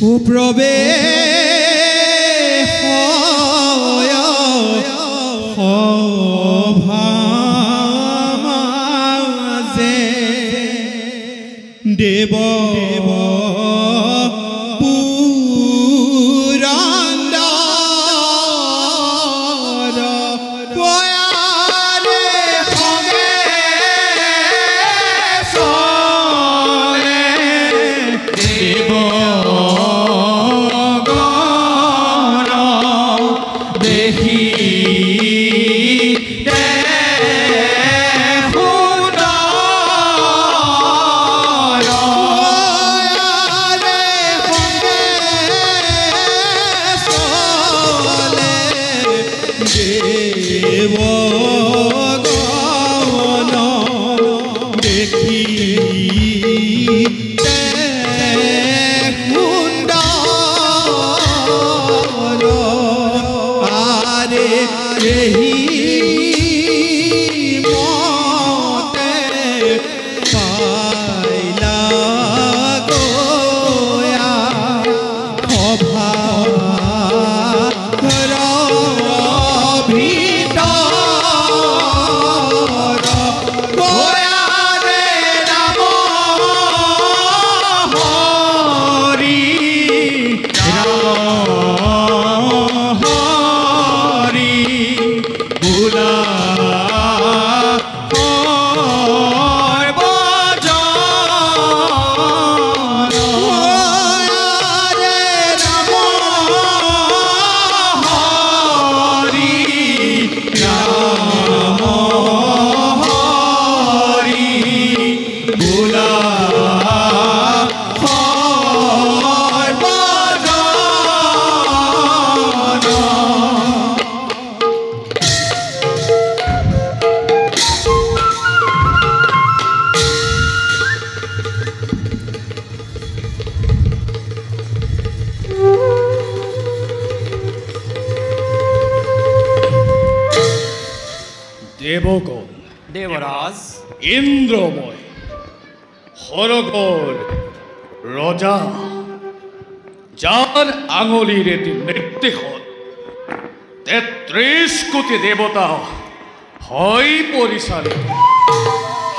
উপ্ৰবে সভামাজে দেৱ দেবগণ দেবরাজ ইন্দ্রময় হরগর রজা যার আঙুলির এটি মৃত্যু হল ৩৩ কোটি দেবতা হয় পরিচালিত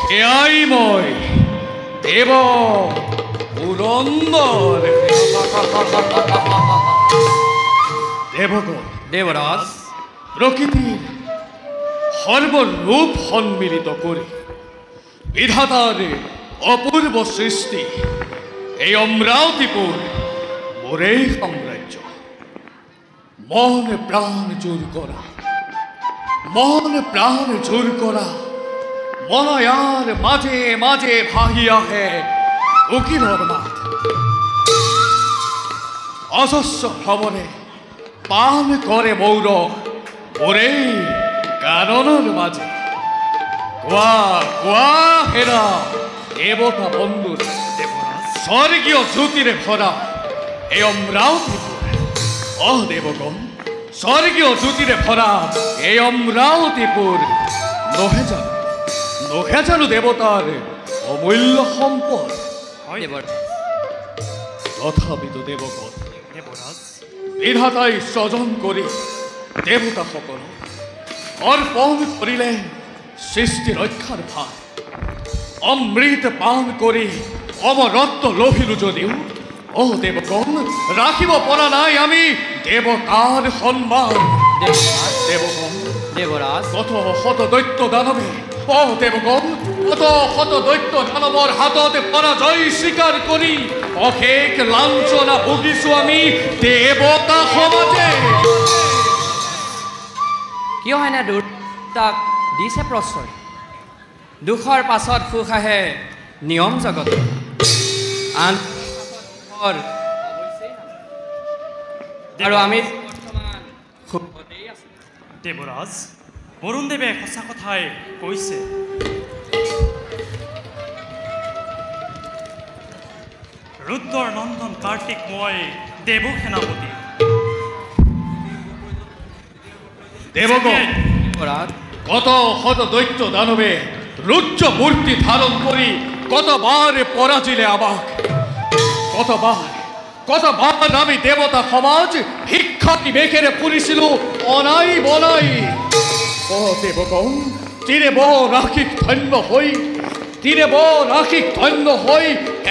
খেয়াইময় দেব পুরন্দর দেবগণ দেবরাজ প্রকৃতির সর্বরূপ সন্মিলিত করে বিধাতার অপূর্ব সৃষ্টি এই অমরাবতীপুর মোরেই সাম্রাজ্য মন প্রাণ জোর করা মনয়ার মাঝে মাঝে ভাহিয়া হে উকিলর মাঠ অজস্র ভ্রমণে পান করে মৌর মোরেই কারণের মাঝে কোয়া কোয়া হেরা দেবতা বন্ধুর স্বর্গীয় জ্যোতিরে ভরা এই অমরাবতীপুর দেবগণ স্বর্গীয় জ্যোতিরে ভরা এই অমরাবতীপুর নহে জানো দেবতার অমূল্য সম্পদ তথাপিত দেবগণ বিধাতাই স্বজন কৰি দেবতা সকল অর্পণ করিলে সৃষ্টি রক্ষার ভার অমৃত পান করি অমরত্ব লোভিলু যদিও দেবগণ রাখিব পরা নাই আমি দেবতার সম্মান দেবগণ দেবরাজ কত শত দৈত্য দানবে দেবগণ কত শত দৈত্য দানৱৰ হাততে পৰাজয় স্বীকাৰ কৰি অশেষ লাঞ্ছনা ভুগিছো আমি দেবতা সমাজে কিয় হেনে দুৰ্তাক দিছে প্ৰশ্ৰয় দুখৰ পাছত সুখ আহে নিয়ম জগত আন আৰু আমি দেবৰাজ বৰুণদেৱে সঁচা কথাই কৈছে ৰুদ্ৰৰ নন্দন কাৰ্তিক মই দেৱ সেনাপতি দেবগণ কত শত দৈত্য দানবে রুদ্র মূর্তি ধারণ করি কতবার পরাজিলে আমাক কতবার আমি দেবতা সমাজ ভিক্ষাতি বেখেরে পুরিছিল অনাই বনাই। ও দেবগণ, তীরে বহ রাখিক ধন্য হই, তীরে বহ রাখিক ধন্য হই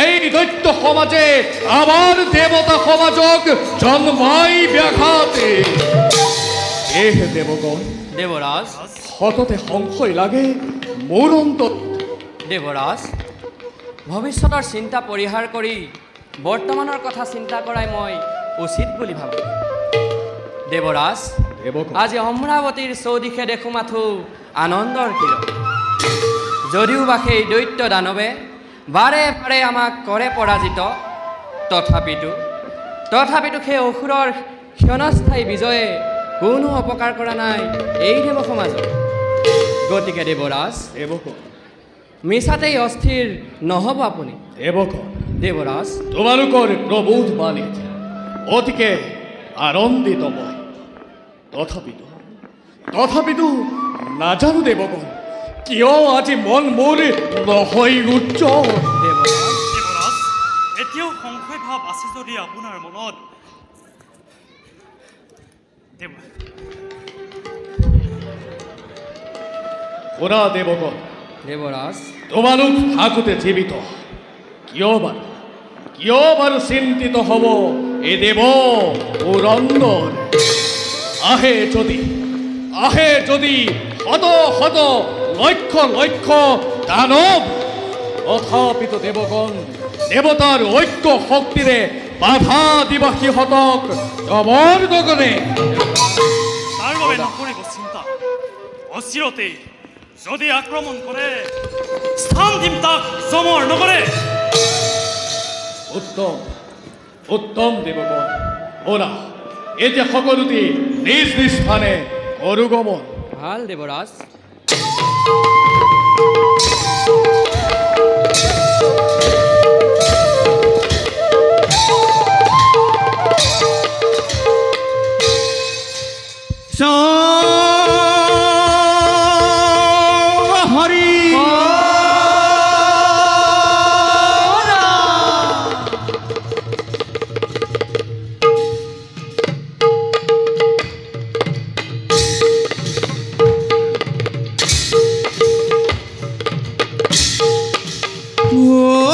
এই দৈত্য সমাজে আবার দেবতা সমাজক জন্মাই ব্যাঘাতে। দেবগণ, দেবরাজ হততে সংশয় লাগে মোৰ অন্তত। দেবৰাজ, ভৱিষ্যতৰ চিন্তা পৰিহাৰ কৰি বৰ্তমানৰ কথা চিন্তা কৰাই মই উচিত বুলি ভাবোঁ। দেবৰাজ, দেবগণ, আজি অমৰাৱতীৰ চৌদিশে দেখো মাথো আনন্দৰ কিৰণ। যদিও বা সেই দৈত্য দানৱে বাৰে বাৰে আমাক কৰে পৰাজিত, তথাপিতো সেই অসুৰৰ ক্ষণস্থায়ী বিজয়ে কোনো অপকাৰ কৰা নাই এই দেৱ সমাজত। গতিকে দেৱৰাজ, দেবগণ, মিছাতেই অস্থিৰ নহ'ব আপুনি। দেবগণ, দেৱৰাজ, তোমালোকৰ প্ৰবোধ বাণীত অতিকে আনন্দিত মই। তথাপিতো নাজানো দেবগণ, কিয় আজি মন মোৰ নহয় উজ্জ্বল। দেৱৰাজ, দেৱৰাজ, এতিয়াও সংশয় ভাৱ আছে যদি আপোনাৰ মনত, শুনা দেবগণ, দেৱৰাজ, তোমালোক থাকোঁতে জীৱিত কিয় বাৰু চিন্তিত হ'ব এই দেৱ পুৰন্দৰ। আহে যদি শত শত লক্ষ লক্ষ দানৱ, তথাপিতো দেৱগণ দেৱতাৰ ঐক্য শক্তিৰে বাধা দিবা সিহঁতক জমৰ গগনে। তাৰ বাবে নকৰিব চিন্তা। অচিৰতে যদি আক্ৰমণ কৰে স্থান দিম তাক জমৰ নগৰে। উত্তম দেৱগণ, ব'লা এতিয়া সকলোতে নিজ নিজ স্থানে অনুগমন। ভাল দেৱৰাজ। হৰি ও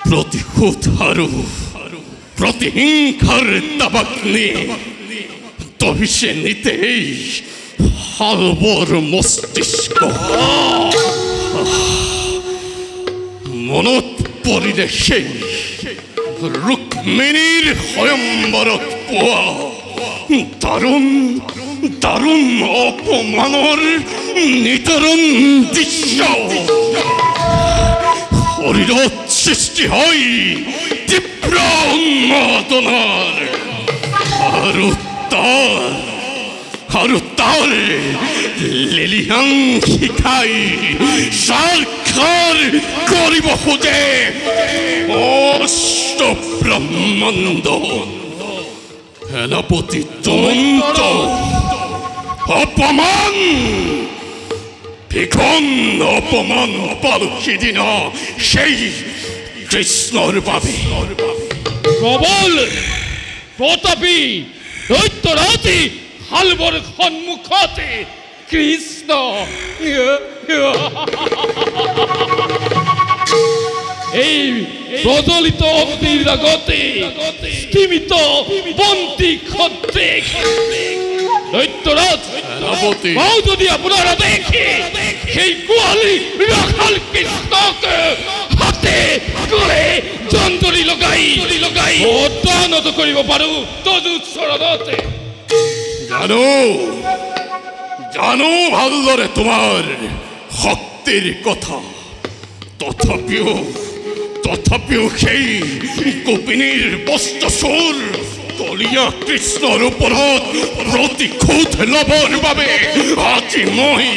প্ৰতিশোধ আৰু প্ৰতিহিংসাৰ দাবাগ্নি দহিছে নিতেই হালবৰ মস্তিষ্ক মনত পৰিলে সেই ৰুক্মিণীৰ স্বয়ম্বৰত পোৱা দাৰুণ অপমানৰ নিতৰণ দৃশ্য শৰীৰত সৃষ্টি হয় তীব্ৰ উন্মাদনাৰ আৰু তাৰ লেলিহান শিকাই সাক্ষাৎ কৰিব খোজে অষ্ট ব্ৰহ্মাণ্ড সেনাপতি দুমন্ত অপমান ভীষণ অপমান পালো সিদিনা সেই কৃষ্ণৰ বাবে প্ৰবল প্ৰতাপী দৈত্যৰাজী হালবৰ সন্মুখতে কৃষ্ণ এই প্ৰজ্বলিত অগ্নিৰ আগতে স্তিমিত বন্তি খতে দৈত্যৰাজ মই যদি আপোনাৰ দেখি সেই গোৱালী ৰাখাল কৃষ্ণকে হাতে গলে জন্তৰি লগাই অদানত কৰিব পাৰো তজুত চৰণতে জানো ভালদৰে তোমাৰ শক্তিৰ কথা তথাপিও সেই গোপিনীৰ বস্ত্ৰচোৰ কলীয়া কৃষ্ণৰ ওপৰত প্ৰতিশোধ ল'বৰ বাবে আজি মই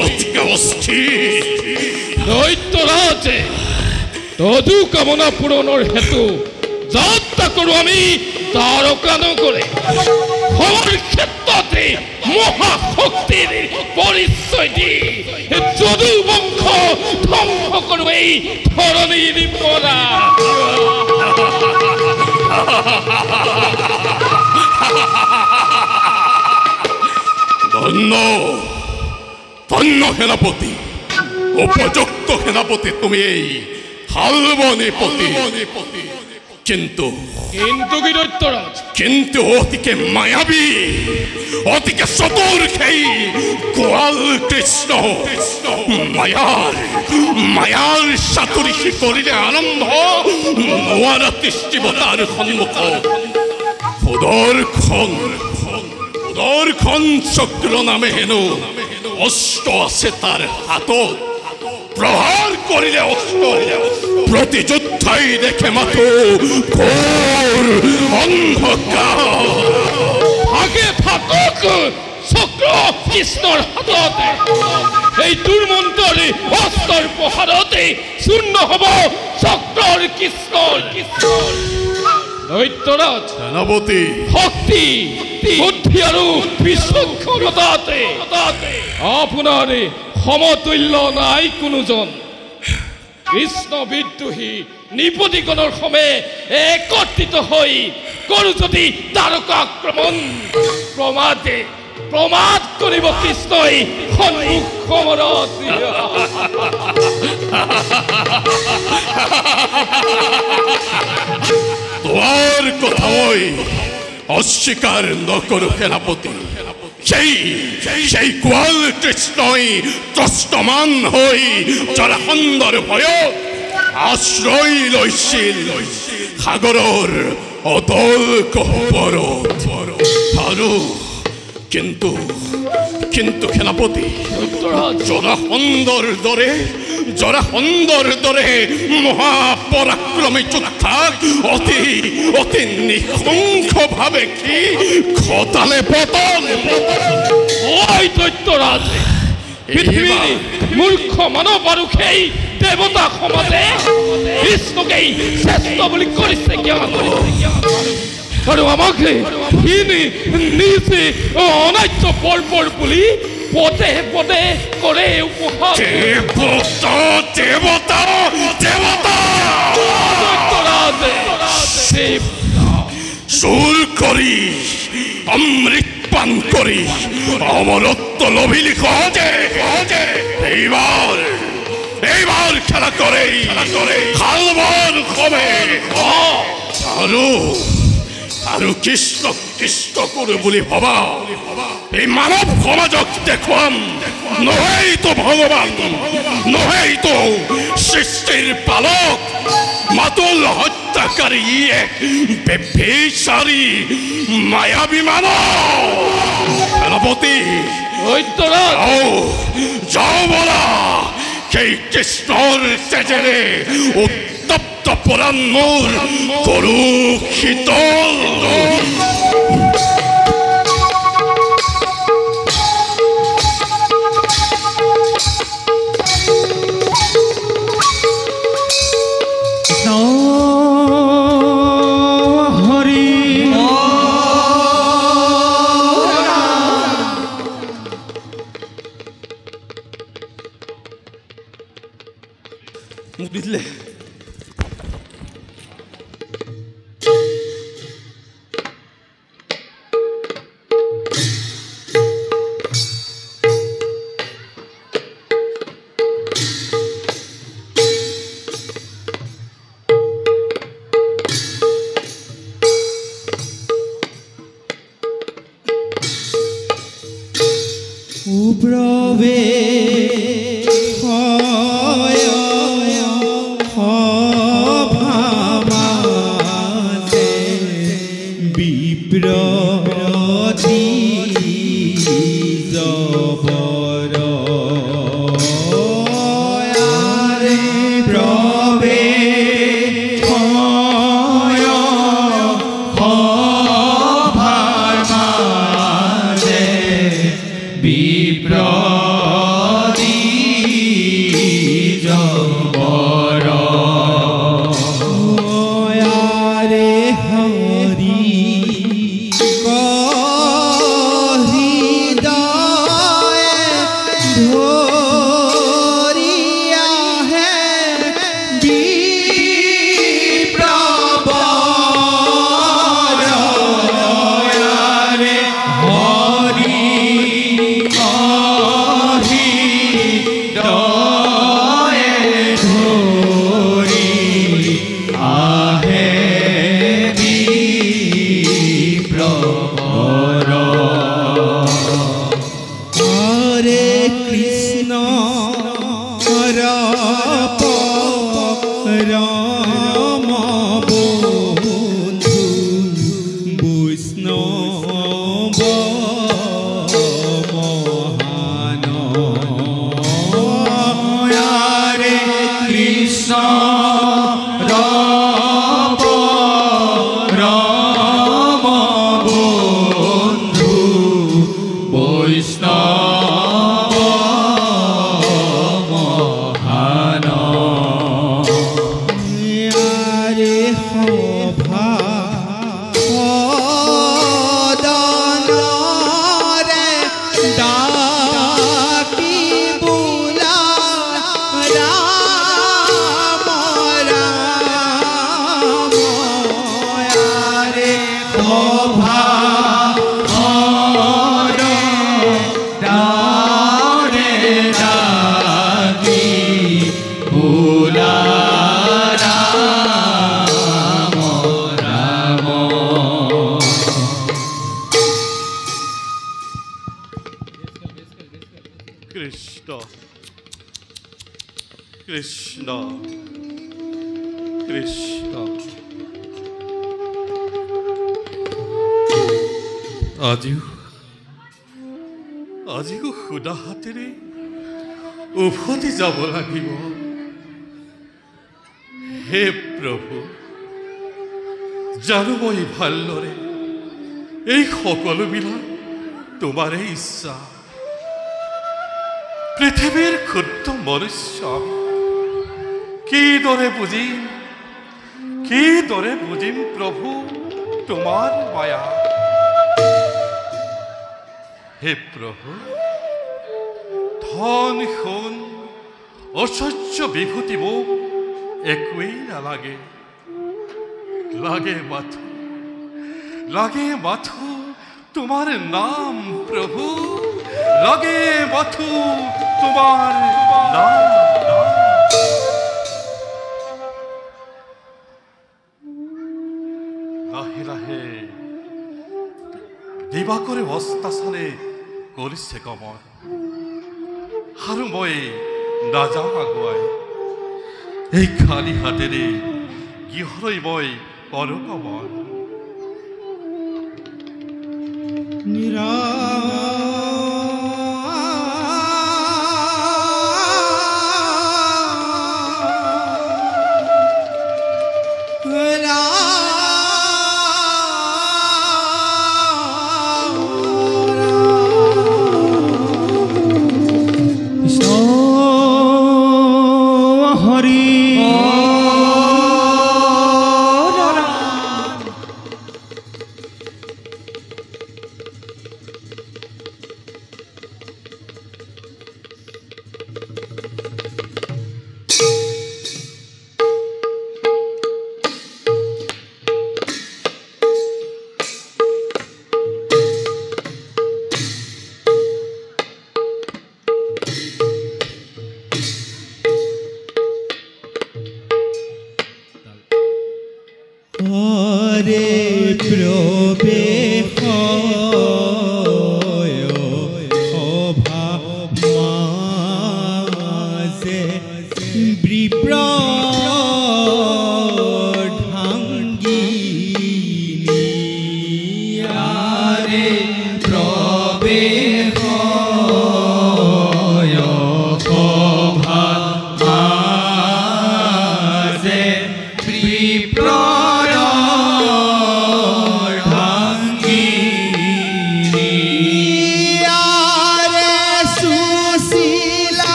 অতি অস্থিৰ দৈত্যৰাজে তদু কামনা পূৰণৰ হেতু যাত্ৰা কৰো আমি তাৰকা নগৰে খবৰ ক্ষেত্ৰতে মহাশক্তিৰ পৰিচয় দি যদু বংশ ধ্বংস কৰো এই ধৰণীৰ পৰা ধন্য সেনাপতি উপযুক্ত সেনাপতি তুমি এই হালবনীপতি কিন্তু কি দৈত্যৰাজ কিন্তু অতিকে মায়াবী অতিকে চতুৰ সেই গোৱাল কৃষ্ণ মায়াৰ চাতুৰি কৰিলে আৰম্ভ নোৱাৰা তিষ্ঠিবতাৰ সন্মুখত সুদৰ্শন চক্ৰ নামে হেনো অস্ত্ৰ আছে তাৰ হাতত প্ৰহাৰ কৰিলে অস্ত্ৰ প্ৰতি যোদ্ধাই দেখে মাথো ঘোৰ অন্ধকাৰ ভাগে ফাটক চক্ৰ কৃষ্ণৰ হাততে এই দুৰ্মন্তৰ অস্ত্ৰৰ প্ৰহাৰতে শূন্য হ'ব চক্ৰৰ কৃষ্ণৰ দৈত্যৰাজ সেনাপতি শক্তি বুদ্ধি আৰু বিচক্ষণতাতে আপোনাৰ সমতুল্য নাই কোনোজন কৃষ্ণ বিদ্ৰোহী নিপতিগণৰ সমে একত্ৰিত হৈ কৰো যদি তাৰকা আক্ৰমণ প্ৰমাদ কৰিব কৃষ্ণই সন্মুখ সমৰত তোমাৰ কথা মই অস্বীকাৰ নকৰো সেনাপতি সেই গোৱাল কৃষ্ণই ত্ৰস্তমান হৈ জৰাসন্ধৰ ভয়ত আশ্ৰয় লৈছিল সাগৰৰ অতল গহ্বৰত আৰু কিন্তু সেনাপতি জৰাসন্ধৰ দৰে মহাপৰাক্ৰমী যোদ্ধাক অতি নিঃশংসভাৱে কি ঘটালে পতন দৈত্যৰাজ পৃথিৱীৰ মূৰ্খ মানৱ আৰু সেই দেৱতা সমাজে কৃষ্ণকেই শ্ৰেষ্ঠ বুলি কৰিছে কিয় আৰু আমাকে নিজে অনাধ্য পৰ্বৰ বুলি পদে কৰে উপহাস দেৱতা চুৰ কৰি অমৃত পান কৰি অমৰত্ব লভিলি সহজে এইবাৰ খেলা কৰে খালবৰ খমে আৰু কৃষ্ণ কৃষ্ণ কৰো বুলি ভবা এই মানৱ সমাজক দেখুৱাম নহয়তো ভগৱান নহয়তো সৃষ্টিৰ পালক মাতুল হত্যাকাৰী এক বেবিচাৰী মায়াবী মানৱ সেনাপতি যাও বলা সেই কৃষ্ণৰ তেজেৰে উত্তপ্ত পৰাণ মোৰ গৰু শীতল দিলে উব্ৰবে আজিও খুদা হাতেৰে উভতি যাব লাগিব হে প্ৰভু জানো মই ভালদৰে এই সকলোবিলাক তোমাৰে ইচ্ছা পৃথিৱীৰ ক্ষুদ্ৰ মনুষ্য কিদৰে বুজিম প্ৰভু তোমাৰ মায়া হে প্ৰভু ধন সোণ ঐশ্বৰ্য বিভূতি মোক একোৱেই নালাগে লাগে মাথো তোমাৰ নাম প্ৰভু লাগে মাথো তোমাৰ নাম কিবা কৰি অস্তাচনে কৰিছে কমৰ আৰু মই নাযাওঁ আগুৱাই এই খালী হাতেৰে কিহলৈ মই কৰোঁ কমৰ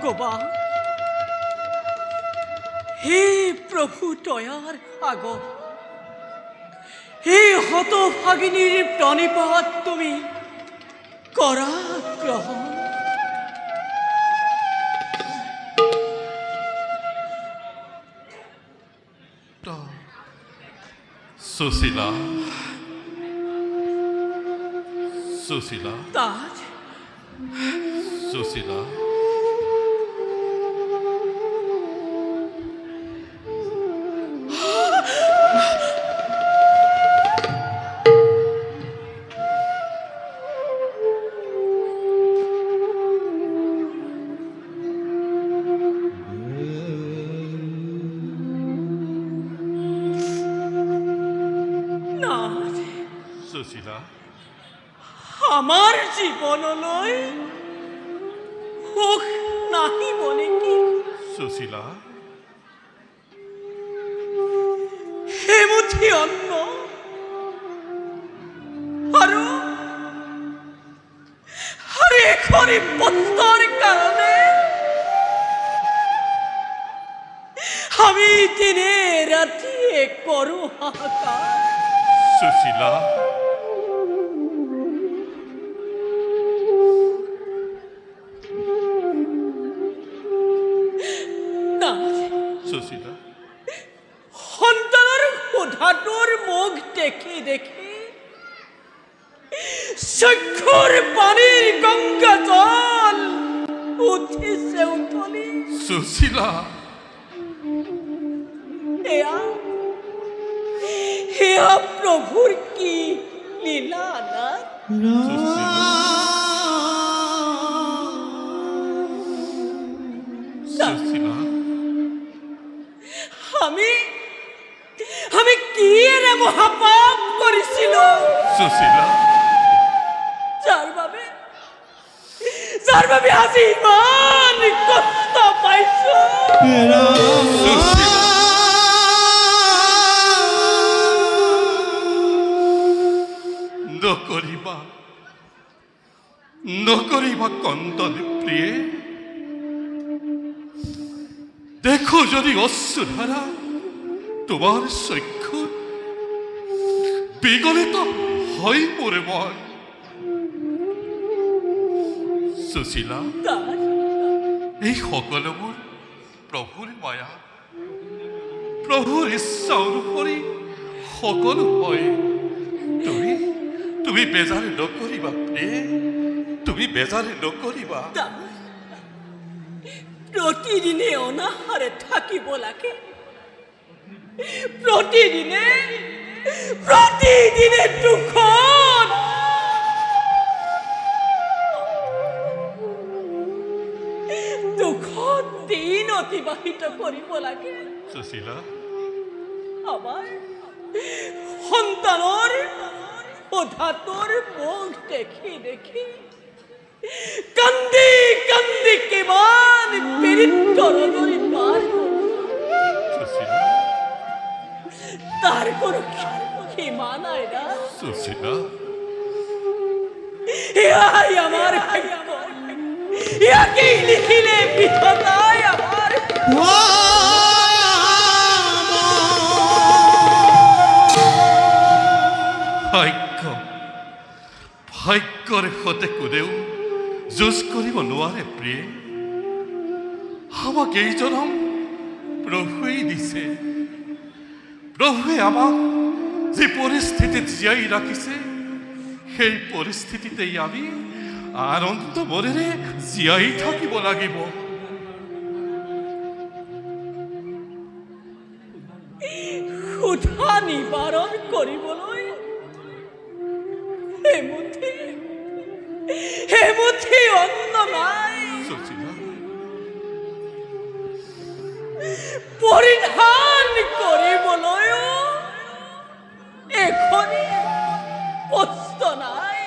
ভগৱান হে প্ৰভু দয়াৰ আগত হে হতভাগিনীৰ প্ৰণিপাত তুমি কৰা গ্ৰহণ সুশীলা সুশীলা তাজ সুশীলা সুশীলা আমাৰ জীৱনলৈ সুখ নাহিব নেকি সুশীলা হেমুঠি অন্ন আৰু এখনি পত্ৰৰ কাৰণে আমি দিনে ৰাতিয়ে কৰোঁ হাহাকাৰ সুশীলা সুশীলা সন্তানৰ সোধাটোৰ মুখ দেখি দেখি চক্ষুৰ পানীৰ গংগা জল উঠিছে উঠলি। সুশীলা, সেয়া প্ৰভুৰ কি লীলা না? সুশীলা, আমি কি এনে মহাপাপ কৰিছিলো? সুশীলা, যাৰ বাবে আজি ইমান কষ্ট পাইছো। নকরিবা কন্দন প্রিয়ে। দেখো যদি অশ্রুধারা তোমার চক্ষু বিগলিত হই পড়ে মন। সুশীলা, এই সকলোবোৰ প্ৰভুৰ মায়া, প্ৰভুৰ ইচ্ছা অনুসৰি সকলো হয়। তুমি বেজাৰে নকৰিবা প্ৰিয়ে, তুমি বেজাৰে নকৰিবা। প্ৰতিদিনে অনাহাৰে থাকিব লাগে, প্ৰতিদিনে দুখন দিন অতিবাহিত কৰিব লাগে। সুশীলা, আমাৰ সন্তানৰ অধাতৰ মুখ দেখি দেখি কান্দি কান্দি কিমান পীড়িতৰদৰি পাৰ তাৰ কোনো সীমা নাই না। সুশীলা, এয়াই আমাৰ ভাগ্য, ইয়াকেই লিখিলে বিধাতাই আমাৰ। ভাগ্যৰ সতে কোনেও যুঁজ কৰিব নোৱাৰে প্ৰিয়ে। আমাক এই জনম প্ৰভুৱেই দিছে। প্ৰভুৱে আমাক যি পৰিস্থিতিত জীয়াই ৰাখিছে, সেই পৰিস্থিতিতেই আমি আনন্দ মনেৰে জীয়াই থাকিব লাগিব। ক্ষুধা নিবাৰণ কৰিবলৈ এমুঠি অন্ন নাই, পৰিধান কৰিবলৈও এখনি বস্ত্ৰ নাই।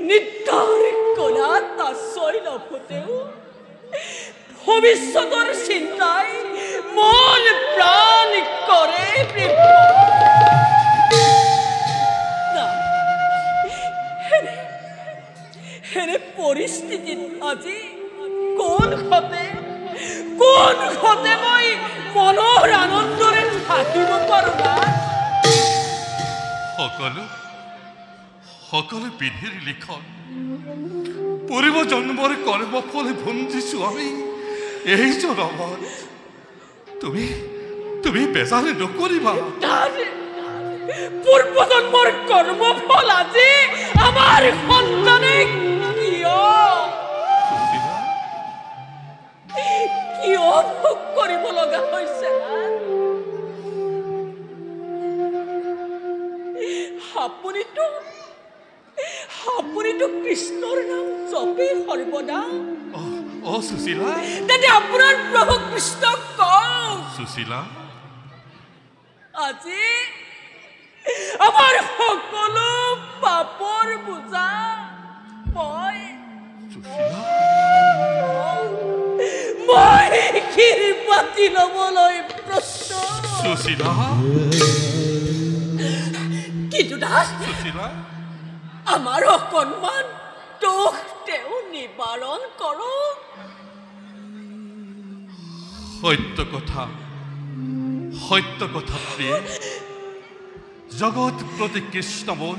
নিদ্ৰাৰ কোলাত আশ্ৰয় নফুটেও ভৱিষ্যতৰ চিন্তাই মন প্ৰাণ কৰে। এনে পৰিস্থিতিত আজি কোন ঘতে মই মনৰ আনন্দৰে থাকিব পাৰো না? সকলো বিধিৰ লিখন, পূৰ্ব জন্মৰ কৰ্মফলে ভুঞ্জিছো আমি এই জনমত। তুমি বেজাৰে নকৰিবা। পূৰ্বজন্মৰ কৰ্মফল আজি আমাৰ সন্তানে কিয় ভোগ কৰিব লগা হৈছে? আপুনিতো কৃষ্ণৰ নাম জপে সৰ্বদা। সুশীলা, তেন্তে আপোনাৰ প্ৰভু কৃষ্ণক কওক, সুশীলা, আজি আমাৰ সকলো পাপৰ বোজা মই ক্ষীৰপাতি ল'বলৈ প্ৰস্তুত। সুশীলা, কিন্তু দাস, সুশীলা, আমাৰ অকণমান দোষ তেওঁ নিবাৰণ কৰক। সত্য কথা প্ৰিয়ে। জগত প্ৰতি কৃষ্ণ মোৰ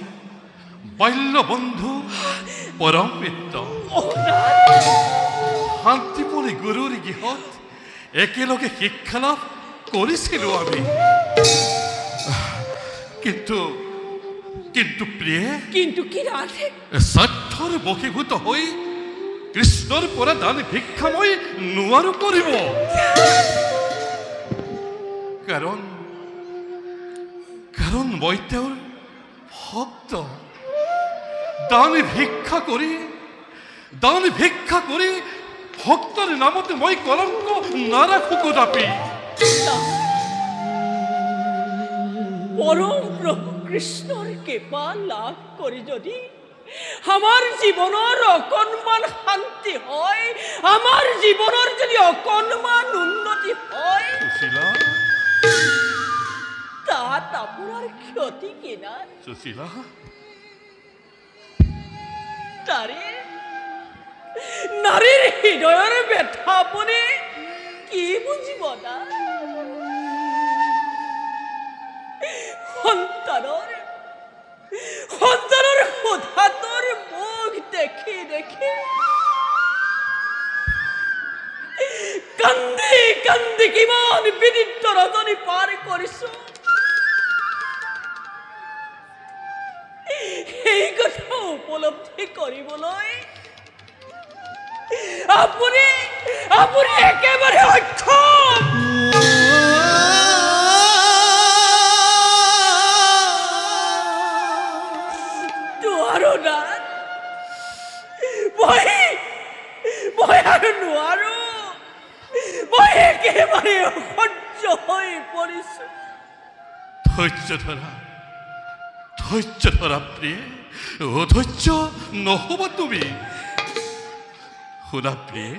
বাল্য বন্ধু, পৰম মিত্ৰ। শান্তিপুৰী গুৰুৰ গৃহত একেলগে শিক্ষা লাভ কৰিছিলো আমি। কিন্তু প্ৰিয়ে কিন্তু কি ৰাধে স্বাৰ্থৰ বশীভূত হৈ কৃষ্ণৰ পৰা দান ভিক্ষা মই নোৱাৰো কৰিব কাৰণ মই তেওঁৰ ভক্ত দান ভিক্ষা কৰি ভক্তৰ নামত মই কলংক নাৰাখো কদাপি পৰম প্ৰভু কৃষ্ণৰ কৃপা লাভ কৰি যদি আমাৰ জীবনৰ অকণমান শান্তি হয় আমাৰ জীবনৰ যদি অকণমান উন্নতি হয় সুশীলা তাত আপোনাৰ ক্ষতি কিনা সুশীলা নাৰীৰ হৃদয়ৰ ব্যথা আপুনি কি বুজিব না সন্তানৰ সোধাটোৰ মুখ দেখি কান্দি কিমান বিদিত ৰজনী পাৰ কৰিছো এই কথা উপলব্ধি কৰিবলৈ আপুনি একেবাৰে অক্ষম নোৱাৰো না মই আৰু নোৱাৰো মই একেবাৰে অসহ্য হৈ পৰিছো ধৈৰ্য ধৰা প্ৰিয়ে অধৈৰ্য নহ'ব তুমি শুনা প্ৰিয়ে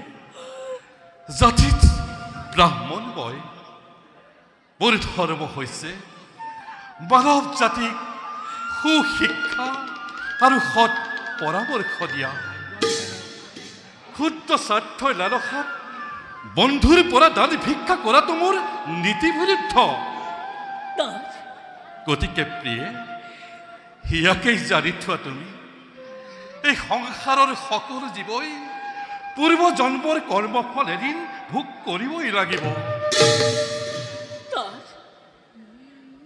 জাতিত ব্ৰাহ্মণ মই মোৰ ধৰ্ম হৈছে মানৱ জাতিক সুশিক্ষা আৰু সৎ পৰামৰ্শ দিয়া শুদ্ধ স্বাৰ্থৰ লালসাত বন্ধুৰ পৰা দান ভিক্ষা কৰাটো মোৰ নীতি বিৰুদ্ধ গতিকে প্ৰিয়ে হিয়াকেই জানি থোৱা তুমি এই সংসাৰৰ সকলো জীৱই পূৰ্ব জন্মৰ কৰ্মফল এদিন ভোগ কৰিবই লাগিব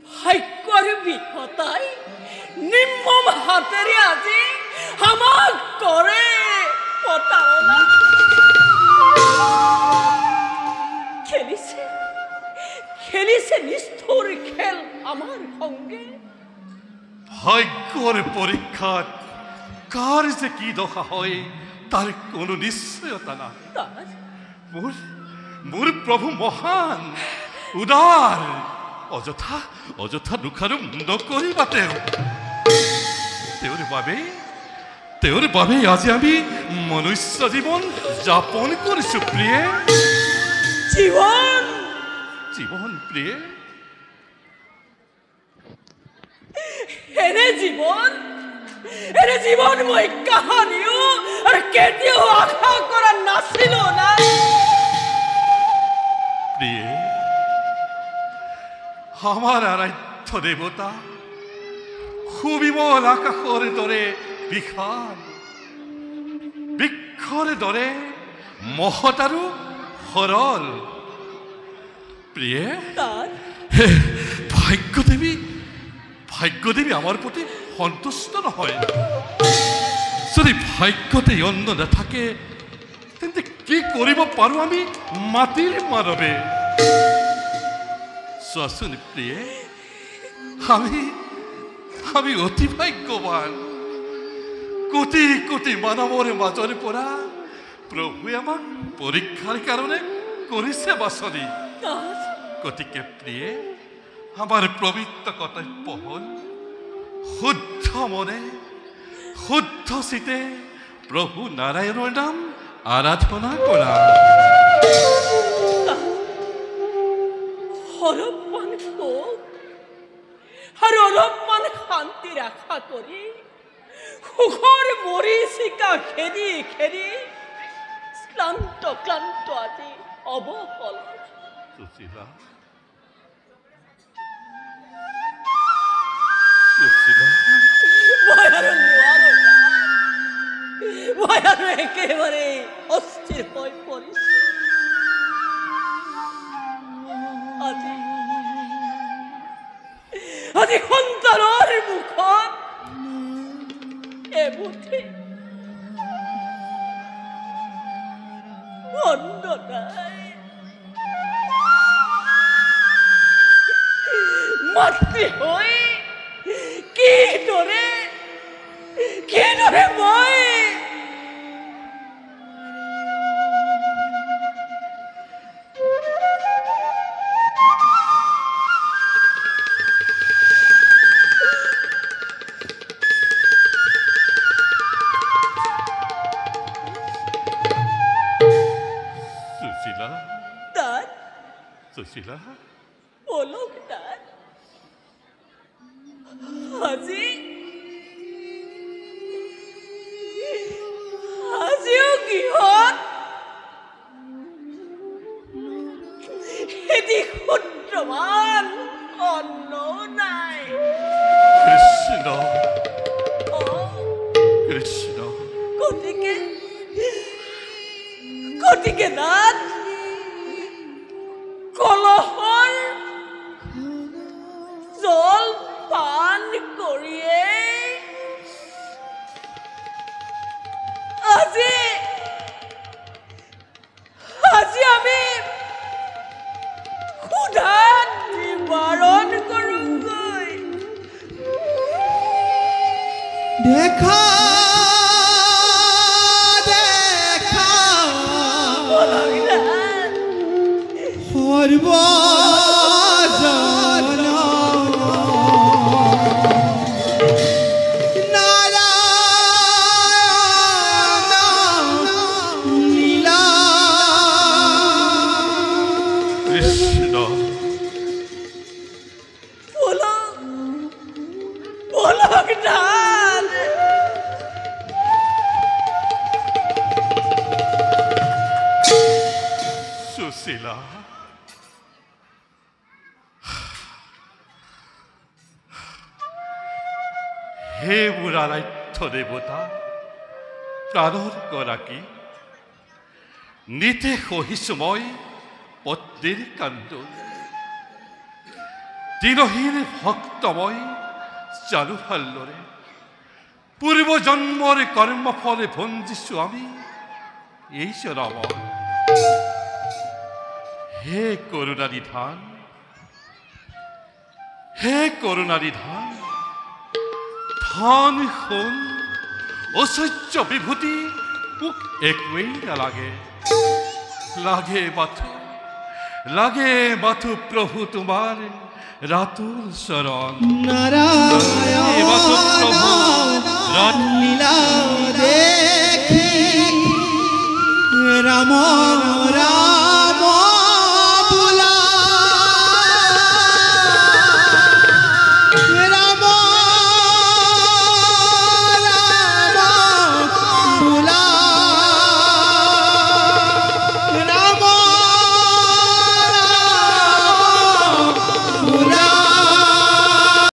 ভাগ্যৰ বিধাতাই নিৰ্মম হাতেৰে আজি আমাক কৰে প্ৰতাৰণা খেলিছে নিষ্ঠুৰ খেল আমাৰ সঙ্গে ভাগ্যৰ পৰীক্ষাত কাৰ যে কি দশা হয় তাৰ কোনো নিশ্চয়তা নাই মোৰ প্ৰভু মহান উদাৰ অযথা দুখাৰো নকৰিবা তেওঁৰ বাবে আজি আমি মনুষ্য জীৱন যাপন কৰিছো প্ৰিয়ে জীৱন প্ৰিয়ে এনে জীৱন মই কাহানিও আৰু কেতিয়াও আশা কৰা নাছিলো না প্ৰিয়ে আমাৰ আৰাধ্য দেৱতা সুবিমল আকাশৰ দৰে বিশাল বৃক্ষৰ দৰে মহৎ আৰু সৰল প্ৰিয়ে ভাগ্যদেৱী আমাৰ প্ৰতি সন্তুষ্ট নহয় যদি ভাগ্যতে অন্ন নাথাকে তেন্তে কি কৰিব পাৰো আমি মাটিৰ মানৱে চোৱাচোন প্ৰিয়ে আমি অতি ভাগ্যৱান কোটি কোটি মানৱৰ মাজৰ পৰা প্ৰভুৱে আমাক পৰীক্ষাৰ কাৰণে কৰিছে বাছনি গতিকে প্ৰিয়ে আমাৰ পবিত্ৰ কৰ্তব্য হ'ল শুদ্ধ মনে শুদ্ধ চিতে প্ৰভু নাৰায়ণৰ নাম আৰাধনা কৰা অলপমান সুখ আৰু অলপমান শান্তিৰ আশা কৰি সুখৰ মৰীচিকা খেদি ক্লান্ত আজি অৱসল সুশীলা মই আৰু একেবাৰে অস্থিৰ হৈ পৰিছো আজি সন্তানৰ মুখত দেবতে অন্য নাই মাতৃ হৈ কিদৰে মই সুশীলা পলক তাত আজিও গৃহত এটি ক্ষুদ্ৰমান অন্ন নাই কৃষ্ণ কৃষ্ণ গতিকে নাথ কলহৰ জল পান কৰিয়ে আজি আমি ক্ষুধাত নিবাৰণ কৰোঁগৈ দেখা সুশীলা হে মোৰ আৰাধ্য দেৱতা প্ৰাণৰ গৰাকী নিতে সহিছো মই পত্নীৰ কান্দোন দিনহীন ভক্তময় জানো ভালদৰে পূৰ্ব জন্মৰ কৰ্মফলে ভঞ্জিছো আমি এই জনমৰ হে কৰুণা নিধান ধন সোণ ঐশ্বৰ্য বিভূতি মোক একোৱেই নালাগে লাগে মাথো প্ৰভু তোমাৰ ৰাতুল চৰণ নাৰায়ণ মাথো প্ৰভু লীলা